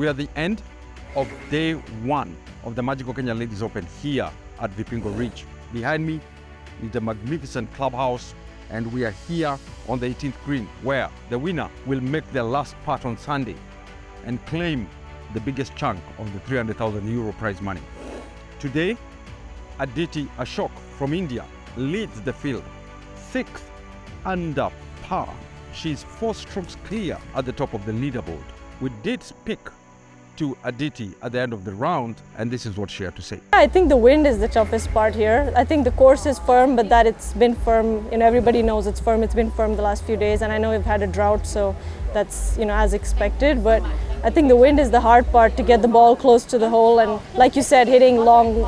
We are at the end of day one of the Magical Kenya Ladies Open here at Vipingo Ridge. Behind me is the magnificent clubhouse, and we are here on the 18th green, where the winner will make their last putt on Sunday and claim the biggest chunk of the 300,000 euro prize money. Today, Aditi Ashok from India leads the field, 6th under par. She's 4 strokes clear at the top of the leaderboard. We did speak to Aditi at the end of the round, and this is what she had to say. I think the wind is the toughest part here. I think the course is firm, but that it's been firm, everybody knows it's firm. It's been firm the last few days, and I know we've had a drought, so that's, as expected. But I think the wind is the hard part, to get the ball close to the hole, and like you said, hitting long,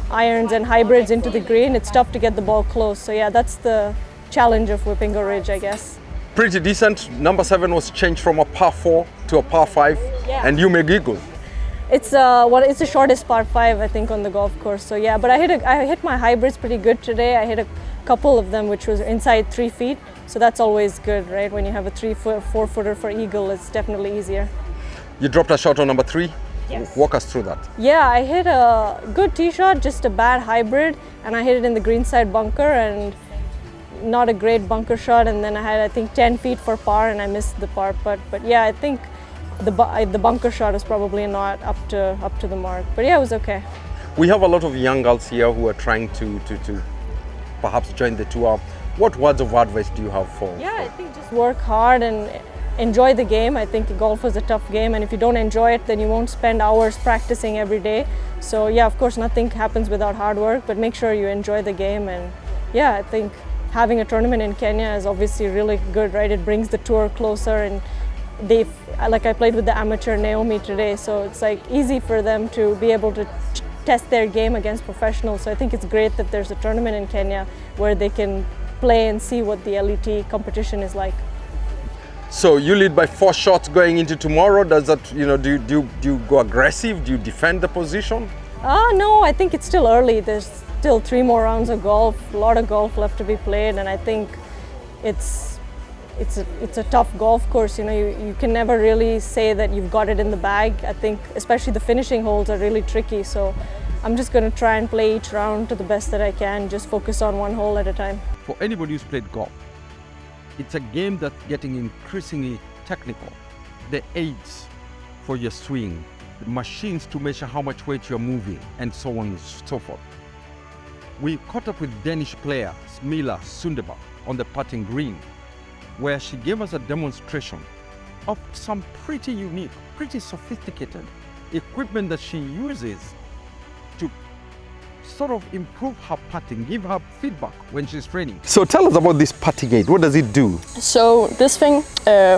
irons and hybrids into the green, it's tough to get the ball close. So yeah, that's the challenge of Vipingo Ridge, I guess. Pretty decent. Number 7 was changed from a par 4 to a par 5, yeah. And you may giggle. It's it's the shortest par 5, I think, on the golf course. So yeah, but I hit my hybrids pretty good today. I hit a couple of them which was inside 3 feet. So that's always good, right? When you have a 4-footer for eagle, it's definitely easier. You dropped a shot on number 3. Yes. Walk us through that. Yeah, I hit a good tee shot, just a bad hybrid, and I hit it in the greenside bunker, and not a great bunker shot, and then I had, I think, 10 feet for par, and I missed the par putt. But yeah, I think the bunker shot is probably not up to the mark. But yeah, it was okay. We have a lot of young girls here who are trying to perhaps join the tour. What words of advice do you have for? Yeah, I think just work hard and enjoy the game. I think golf is a tough game, and if you don't enjoy it, then you won't spend hours practicing every day. So yeah, of course, nothing happens without hard work, but make sure you enjoy the game. And yeah, I think having a tournament in Kenya is obviously really good, right? It brings the tour closer, and I played with the amateur Naomi today, so it's like easy for them to be able to test their game against professionals. So I think it's great that there's a tournament in Kenya where they can play and see what the LET competition is like. So you lead by 4 shots going into tomorrow. Does that, do you go aggressive? Do you defend the position? No, I think it's still early. There's still 3 more rounds of golf, a lot of golf left to be played, and I think it's a tough golf course. You can never really say that you've got it in the bag. I think especially the finishing holes are really tricky, so I'm just going to try and play each round to the best that I can, just focus on one hole at a time. For anybody who's played golf, it's a game that's getting increasingly technical. The aids for your swing, the machines to measure how much weight you're moving, and so on and so forth. We caught up with Danish player Smila Sundeba on the putting green, where she gave us a demonstration of some pretty unique, pretty sophisticated equipment that she uses to sort of improve her putting, give her feedback when she's training. So tell us about this putting aid. What does it do? So this thing,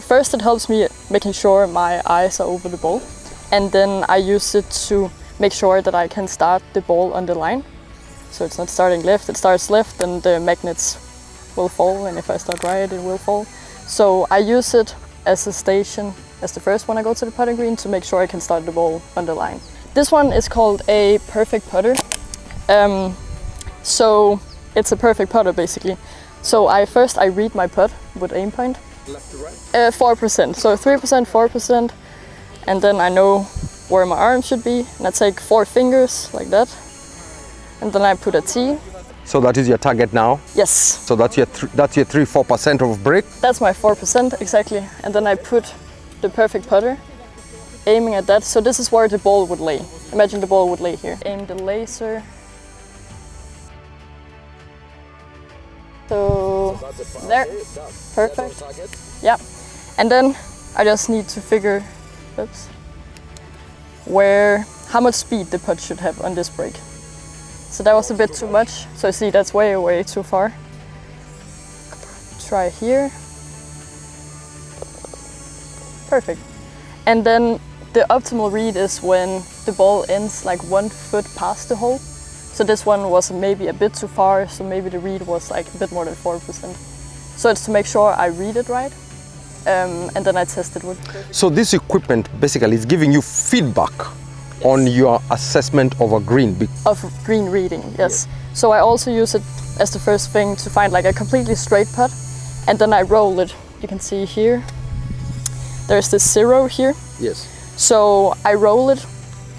first it helps me making sure my eyes are over the ball, and then I use it to make sure that I can start the ball on the line. So it's not starting left, it starts left, and the magnets will fall, and if I start right, it will fall. So I use it as a station, as the first one I go to the putting green, to make sure I can start the ball on the line. This one is called a perfect putter. So it's a perfect putter basically. So I read my putt with aim point. Left to right? 4%, so 3%, 4%, and then I know where my arm should be, and I take 4 fingers like that, and then I put a T. So that is your target now? Yes. So that's your 3-4% of break? That's my 4%, exactly. And then I put the perfect putter, aiming at that. So this is where the ball would lay. Imagine the ball would lay here. Aim the laser. So there, perfect. Yeah. And then I just need to figure, how much speed the putt should have on this break. So that was a bit too much. So see, that's way too far. Try here. Perfect. And then the optimal read is when the ball ends like 1 foot past the hole. So this one was maybe a bit too far, so maybe the read was like a bit more than 4%. So it's to make sure I read it right, and then I test it with. So this equipment basically is giving you feedback on your assessment of a green. Of green reading, yes. So I also use it as the first thing to find like a completely straight putt, and then I roll it. You can see here, there's this 0 here. Yes. So I roll it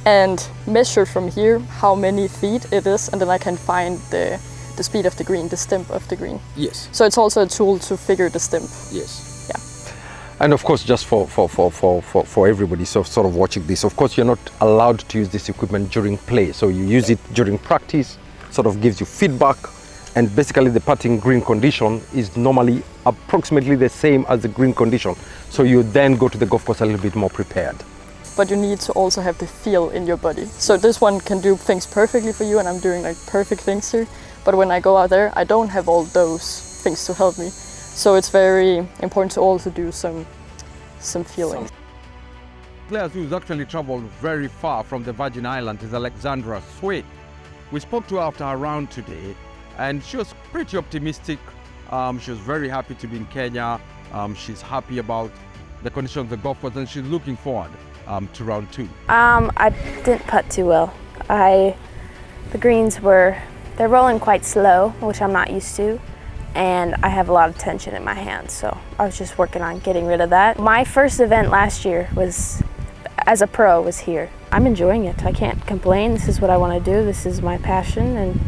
and measure from here how many feet it is, and then I can find the speed of the green, the stimp of the green. Yes. So it's also a tool to figure the stimp. Yes. Yeah. And of course, just for everybody so sort of watching this, of course, you're not allowed to use this equipment during play. So you use it during practice, sort of gives you feedback. And basically the putting green condition is normally approximately the same as the green condition. So you then go to the golf course a little bit more prepared. But you need to also have the feel in your body. So this one can do things perfectly for you, and I'm doing like perfect things here. But when I go out there, I don't have all those things to help me. So it's very important to also do some feeling. Players who's actually traveled very far from the Virgin Islands is Alexandra Swayne. We spoke to her after her round today, and she was pretty optimistic. She was very happy to be in Kenya. She's happy about the condition of the golf course, and she's looking forward to round 2. I didn't putt too well. The greens they're rolling quite slow, which I'm not used to, and I have a lot of tension in my hands, so I was just working on getting rid of that. My first event last year as a pro was here. I'm enjoying it. I can't complain. This is what I want to do. This is my passion, and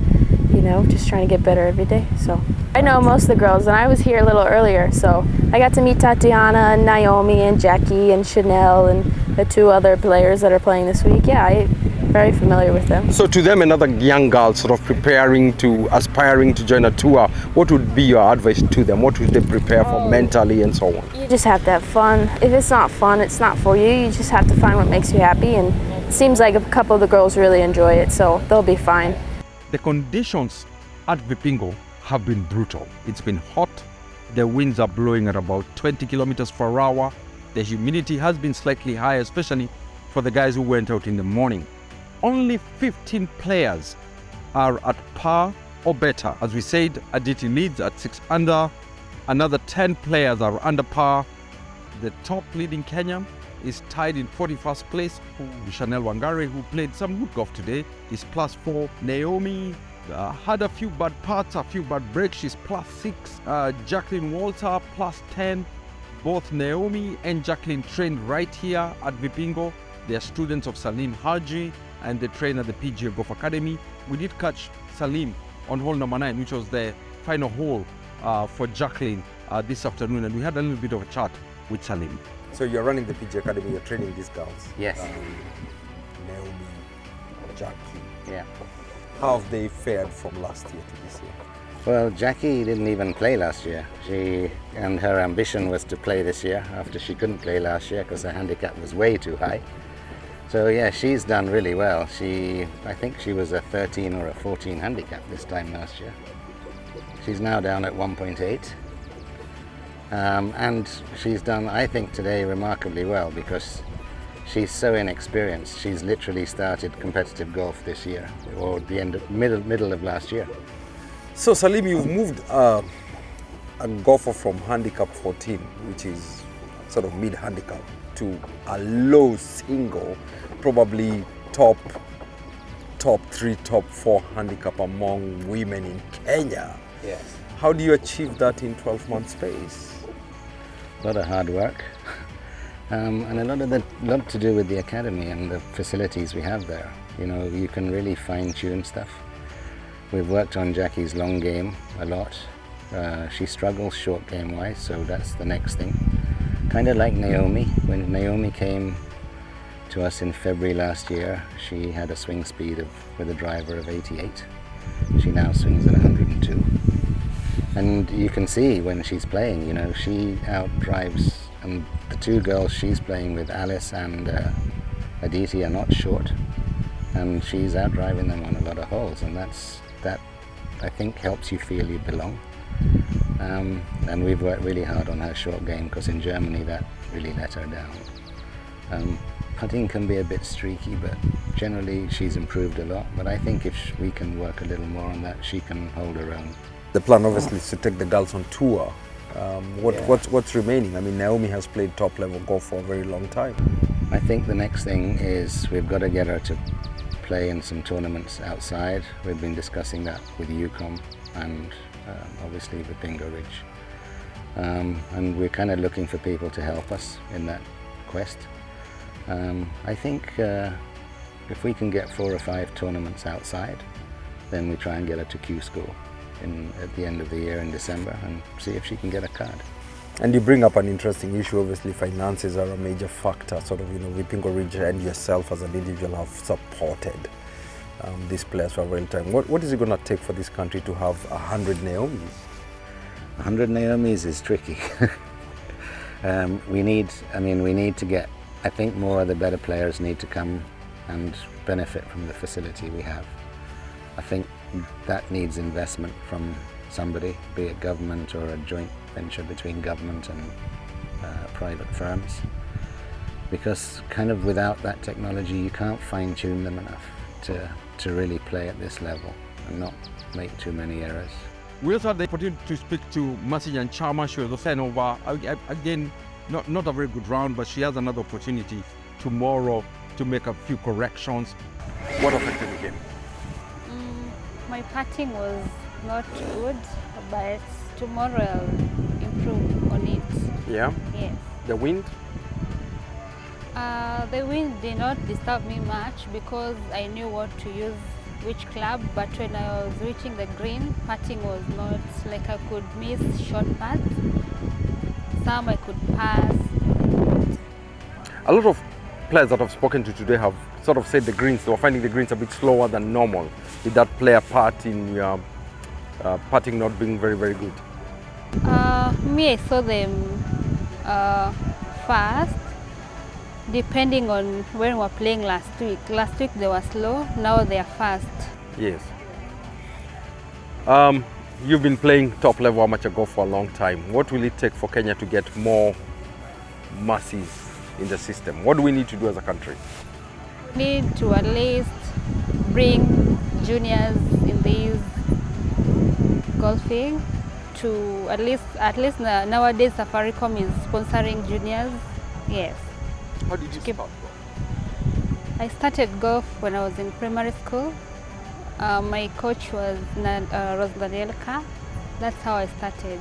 just trying to get better every day. So I know most of the girls, and I was here a little earlier, so I got to meet Tatiana and Naomi and Jackie and Chanel and the 2 other players that are playing this week. Yeah, I'm very familiar with them. So to them, another young girl sort of aspiring to join a tour, what would be your advice to them? What would they prepare for mentally and so on? You just have to have fun. If it's not fun, it's not for you. You just have to find what makes you happy, and it seems like a couple of the girls really enjoy it, so they'll be fine. The conditions at Vipingo have been brutal. It's been hot. The winds are blowing at about 20 kilometers per hour. The humidity has been slightly high, especially for the guys who went out in the morning. Only 15 players are at par or better. As we said, Aditi leads at 6 under. Another 10 players are under par. The top leading Kenyan is tied in 41st place. Chanel Wangare, who played some good golf today, is +4. Naomi had a few bad putts, a few bad breaks. She's +6. Jacqueline Walter +10. Both Naomi and Jacqueline trained right here at Vipingo. They are students of Salim Haji, and they train at the PGA Golf Academy. We did catch Salim on hole number 9, which was the final hole for Jacqueline this afternoon, and we had a little bit of a chat with Salim. So you're running the PGA Academy, you're training these girls. Yes. Naomi, Jackie. Yeah. How have they fared from last year to this year? Well, Jackie didn't even play last year. And her ambition was to play this year after she couldn't play last year because her handicap was way too high. So yeah, she's done really well. I think she was a 13 or a 14 handicap this time last year. She's now down at 1.8. And she's done, I think, today remarkably well because she's so inexperienced. She's literally started competitive golf this year, or the middle of last year. So Salim, you've moved a golfer from handicap 14, which is sort of mid-handicap, to a low single, probably top 3, top 4 handicap among women in Kenya. Yes. How do you achieve that in 12 months space? A lot of hard work, and a lot to do with the academy and the facilities we have there. You can really fine-tune stuff. We've worked on Jackie's long game a lot. She struggles short game wise, so that's the next thing. Kind of like Naomi. When Naomi came to us in February last year, she had a swing speed with a driver of 88. She now swings at 102. And you can see when she's playing, she outdrives, and the 2 girls she's playing with, Alice and Aditi, are not short, and she's outdriving them on a lot of holes, and that I think helps you feel you belong. And we've worked really hard on her short game because in Germany that really let her down. Putting can be a bit streaky, but generally she's improved a lot. But I think if we can work a little more on that, she can hold her own. The plan obviously is to take the girls on tour. What's remaining? I mean, Naomi has played top level golf for a very long time. I think the next thing is we've got to get her to play in some tournaments outside. We've been discussing that with UCOM and obviously Vipingo Ridge. And we're kind of looking for people to help us in that quest. I think if we can get 4 or 5 tournaments outside, then we try and get her to Q school at the end of the year in December and see if she can get a card. And you bring up an interesting issue. Obviously, finances are a major factor. Sort of, Vipingo Ridge and yourself as an individual have supported these players for a very time. What is it going to take for this country to have 100 Naomis? 100 Naomis is tricky. We need to get, I think more of the better players need to come and benefit from the facility we have. I think that needs investment from somebody, be it government or a joint venture between government and private firms. Because kind of without that technology, you can't fine-tune them enough to really play at this level and not make too many errors. We also had the opportunity to speak to Mercy and Chama. She was also sent over, again, not a very good round, but she has another opportunity tomorrow to make a few corrections. What affected the game? My putting was not good, but tomorrow I'll improve on it. Yeah? Yes. The wind? The wind did not disturb me much because I knew what to use, which club, but when I was reaching the green, putting was not, like I could miss short putts. Some I could pass. A lot of players that I've spoken to today have sort of said they were finding the greens a bit slower than normal. Did that play a part in your putting not being very, very good? Me, I saw them fast, depending on when we were playing last week. Last week they were slow, now they are fast. Yes. You've been playing top level amateur golf for a long time. What will it take for Kenya to get more Mercies in the system? What do we need to do as a country? We need to at least bring juniors in these golfing to at least nowadays Safaricom is sponsoring juniors. Yes. How did you start? I started golf when I was in primary school. My coach was Rosdanielka. That's how I started.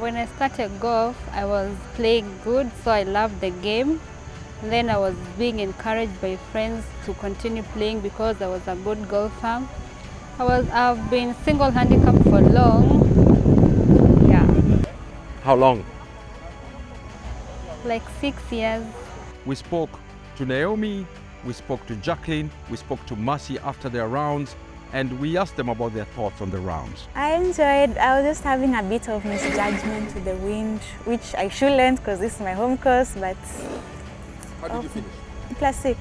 When I started golf, I was playing good, so I loved the game. Then I was being encouraged by friends to continue playing because I was a good golfer. I've been single handicap for long. Yeah. How long? Like 6 years. We spoke to Naomi, we spoke to Jacqueline, we spoke to Mercy after their rounds, and we asked them about their thoughts on the rounds. I enjoyed. I was just having a bit of misjudgment with the wind, which I shouldn't because this is my home course, but... How did you finish? +6.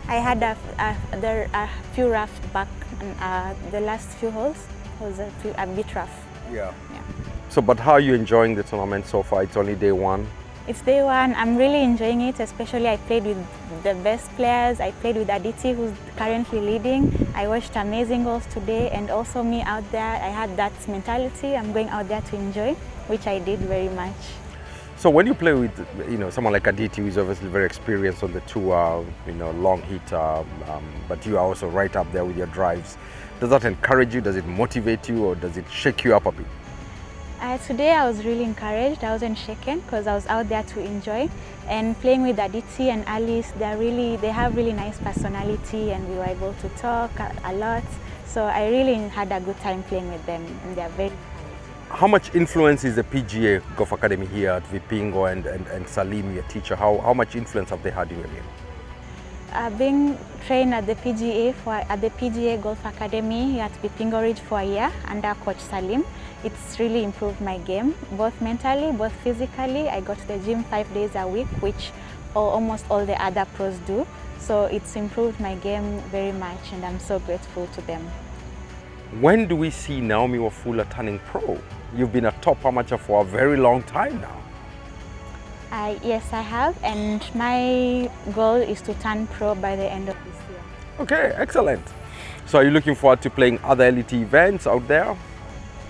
I had a few rough back, and the last few holes was a bit rough. Yeah. So, but how are you enjoying the tournament so far? It's only day one. It's day one. I'm really enjoying it, especially I played with the best players. I played with Aditi, who's currently leading. I watched amazing golf today, and also me out there, I had that mentality. I'm going out there to enjoy, which I did very much. So when you play with, someone like Aditi, who's obviously very experienced on the tour, long hitter, but you are also right up there with your drives, does that encourage you? Does it motivate you, or does it shake you up a bit? Today I was really encouraged. I wasn't shaken because I was out there to enjoy. And playing with Aditi and Alice, they have really nice personality, and we were able to talk a lot. So I really had a good time playing with them, and they're very... How much influence is the PGA Golf Academy here at Vipingo and Salim, your teacher? How much influence have they had in your game? Being trained at the PGA Golf Academy here at Vipingo Ridge for a year under Coach Salim, it's really improved my game, both mentally, both physically. I go to the gym 5 days a week, which almost all the other pros do. So it's improved my game very much, and I'm so grateful to them. When do we see Naomi Wafula turning pro? You've been a top amateur for a very long time now. Yes, I have, and my goal is to turn pro by the end of this year. Okay, excellent. So are you looking forward to playing other elite events out there?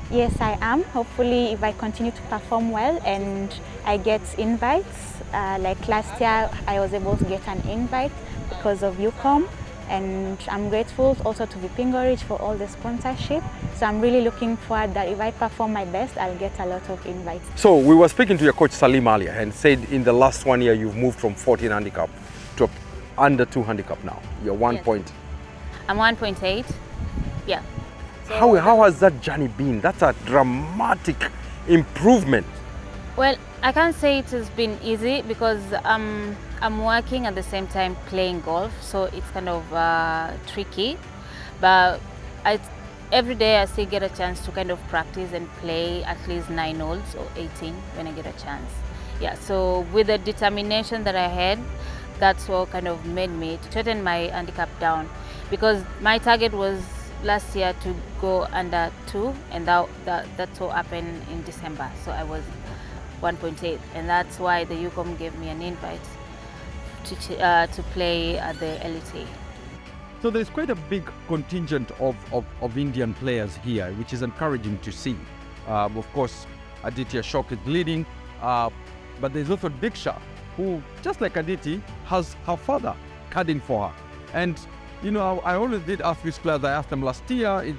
Yes, I am. Hopefully, if I continue to perform well and I get invites, like last year I was able to get an invite because of UCOM, And I'm grateful also to Vipingo Ridge for all the sponsorship. So I'm really looking forward that if I perform my best, I'll get a lot of invites. So we were speaking to your coach Salim earlier and said in the last 1 year you've moved from 14 handicap to under 2 handicap now. You're 1 Yes. point. I'm 1.8. Yeah. How has that journey been? That's a dramatic improvement. Well, I can't say it has been easy because I'm working at the same time playing golf, so it's kind of tricky. But every day I still get a chance to kind of practice and play at least 9 holes or 18 when I get a chance. Yeah, so with the determination that I had, that's what kind of made me to shorten my handicap down, because my target was last year to go under 2, and that's what happened in December. So I was 1.8, and that's why the UCOM gave me an invite to play at the LET. So there's quite a big contingent of Indian players here, which is encouraging to see. Of course, Aditi Ashok is leading, but there's also Diksha, who, just like Aditi, has her father caddying for her. And you know, I always did ask these players, I asked them last year,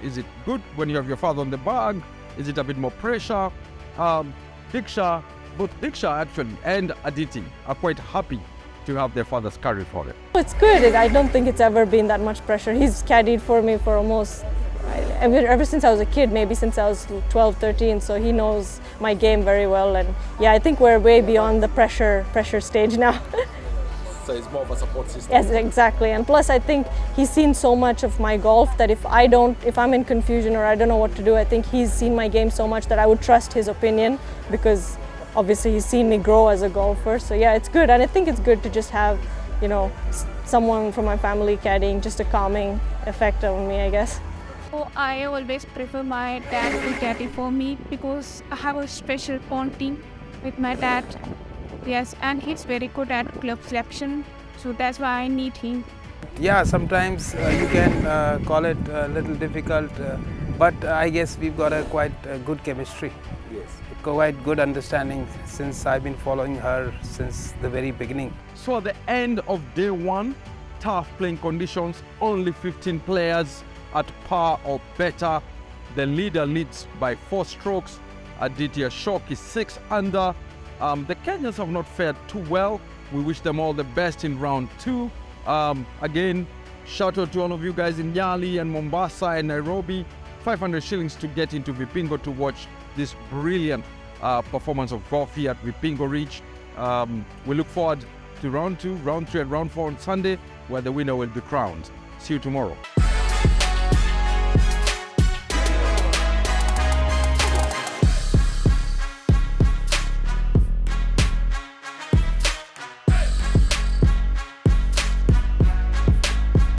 is it good when you have your father on the bag? Is it a bit more pressure? Both Diksha actually and Aditi are quite happy to have their fathers carry for it. It's good. I don't think it's ever been that much pressure. He's caddied for me for almost, ever since I was a kid, maybe since I was 12, 13, so he knows my game very well. And yeah, I think we're way beyond the pressure stage now. So it's more of a support system. Yes, exactly. And plus, I think he's seen so much of my golf that if I'm in confusion or I don't know what to do, I think he's seen my game so much that I would trust his opinion, because obviously he's seen me grow as a golfer. So yeah, it's good. And I think it's good to just have, you know, someone from my family caddying, just a calming effect on me, I guess. So I always prefer my dad to caddy for me because I have a special bonding with my dad. Yes, and he's very good at club selection, so that's why I need him. Yeah, sometimes you can call it a little difficult, but I guess we've got a quite good chemistry. Yes. Quite good understanding since I've been following her since the very beginning. So at the end of day 1, tough playing conditions, only 15 players at par or better. The leader leads by 4 strokes. Aditi Ashok is 6 under. The Kenyans have not fared too well. We wish them all the best in round 2. Again, shout out to all of you guys in Yali and Mombasa and Nairobi. 500 shillings to get into Vipingo to watch this brilliant performance of golf here at Vipingo Ridge. We look forward to round 2, round 3 and round 4 on Sunday, where the winner will be crowned. See you tomorrow.